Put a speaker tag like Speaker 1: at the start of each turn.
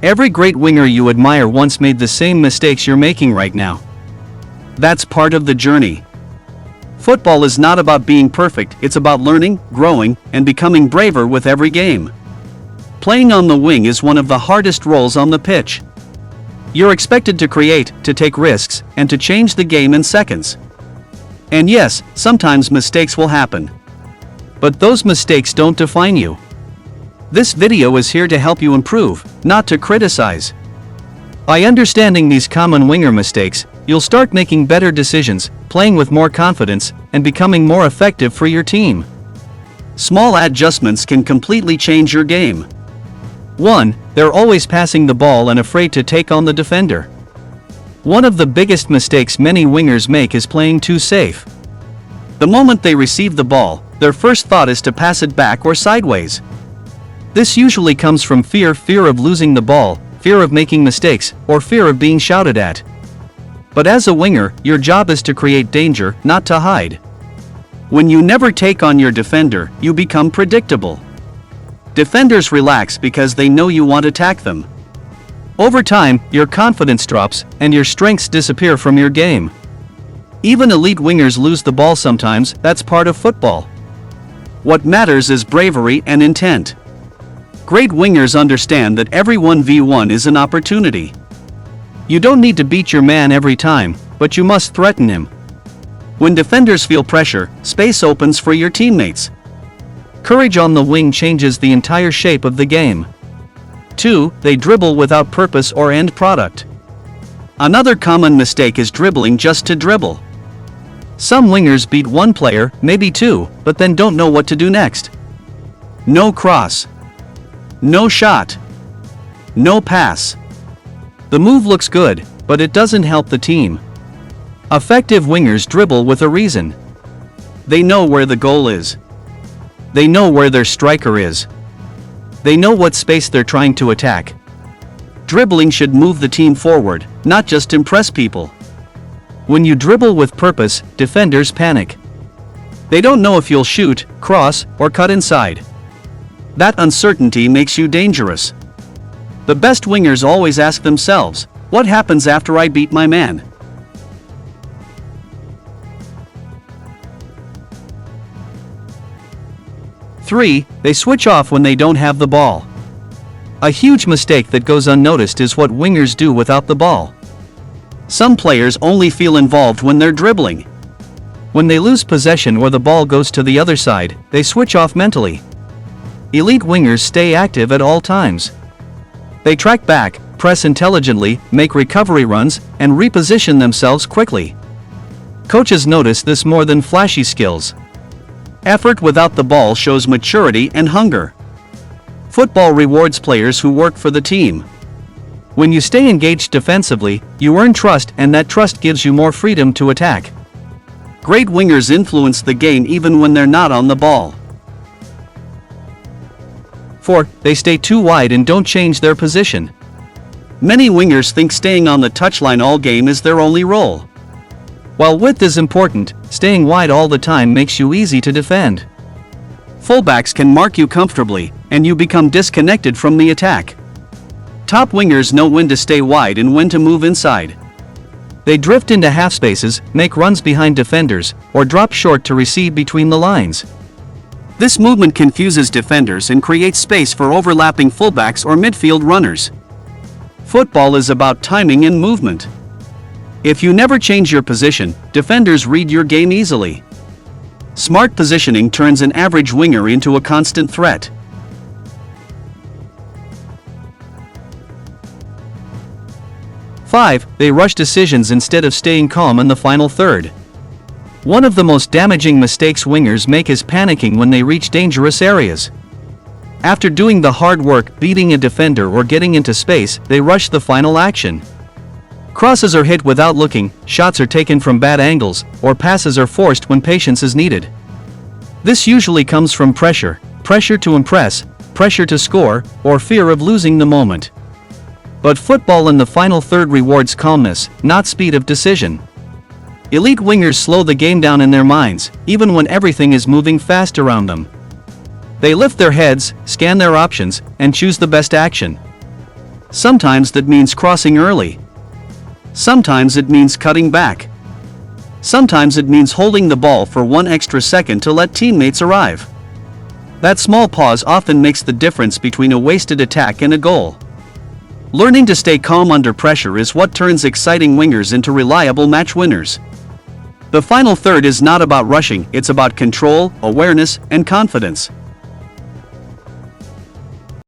Speaker 1: Every great winger you admire once made the same mistakes you're making right now. That's part of the journey. Football is not about being perfect, it's about learning, growing, and becoming braver with every game. Playing on the wing is one of the hardest roles on the pitch. You're expected to create, to take risks, and to change the game in seconds. And yes, sometimes mistakes will happen. But those mistakes don't define you. This video is here to help you improve, not to criticize. By understanding these common winger mistakes, you'll start making better decisions, playing with more confidence, and becoming more effective for your team. Small adjustments can completely change your game. 1. They're always passing the ball and afraid to take on the defender. One of the biggest mistakes many wingers make is playing too safe. The moment they receive the ball, their first thought is to pass it back or sideways. This usually comes from fear of losing the ball, fear of making mistakes, or fear of being shouted at. But as a winger, your job is to create danger, not to hide. When you never take on your defender, you become predictable. Defenders relax because they know you won't attack them. Over time, your confidence drops, and your strengths disappear from your game. Even elite wingers lose the ball sometimes, that's part of football. What matters is bravery and intent. Great wingers understand that every 1v1 is an opportunity. You don't need to beat your man every time, but you must threaten him. When defenders feel pressure, space opens for your teammates. Courage on the wing changes the entire shape of the game. 2. They dribble without purpose or end product. Another common mistake is dribbling just to dribble. Some wingers beat one player, maybe two, but then don't know what to do next. No cross. No shot. No pass. The move looks good, but it doesn't help the team. Effective wingers dribble with a reason. They know where the goal is. They know where their striker is. They know what space they're trying to attack. Dribbling should move the team forward, not just impress people. When you dribble with purpose, defenders panic. They don't know if you'll shoot, cross, or cut inside. That uncertainty makes you dangerous. The best wingers always ask themselves, what happens after I beat my man? Three, they switch off when they don't have the ball. A huge mistake that goes unnoticed is what wingers do without the ball. Some players only feel involved when they're dribbling. When they lose possession or the ball goes to the other side, they switch off mentally. Elite wingers stay active at all times. They track back, press intelligently, make recovery runs, and reposition themselves quickly. Coaches notice this more than flashy skills. Effort without the ball shows maturity and hunger. Football rewards players who work for the team. When you stay engaged defensively, you earn trust, and that trust gives you more freedom to attack. Great wingers influence the game even when they're not on the ball. 4. They stay too wide and don't change their position. Many wingers think staying on the touchline all game is their only role. While width is important, staying wide all the time makes you easy to defend. Fullbacks can mark you comfortably, and you become disconnected from the attack. Top wingers know when to stay wide and when to move inside. They drift into half spaces, make runs behind defenders, or drop short to receive between the lines. This movement confuses defenders and creates space for overlapping fullbacks or midfield runners. Football is about timing and movement. If you never change your position, defenders read your game easily. Smart positioning turns an average winger into a constant threat. 5. They rush decisions instead of staying calm in the final third. One of the most damaging mistakes wingers make is panicking when they reach dangerous areas. After doing the hard work, beating a defender or getting into space, they rush the final action. Crosses are hit without looking, shots are taken from bad angles, or passes are forced when patience is needed. This usually comes from pressure to impress, pressure to score, or fear of losing the moment. But football in the final third rewards calmness, not speed of decision. Elite wingers slow the game down in their minds, even when everything is moving fast around them. They lift their heads, scan their options, and choose the best action. Sometimes that means crossing early. Sometimes it means cutting back. Sometimes it means holding the ball for 1 extra second to let teammates arrive. That small pause often makes the difference between a wasted attack and a goal. Learning to stay calm under pressure is what turns exciting wingers into reliable match winners. The final third is not about rushing, it's about control, awareness, and confidence.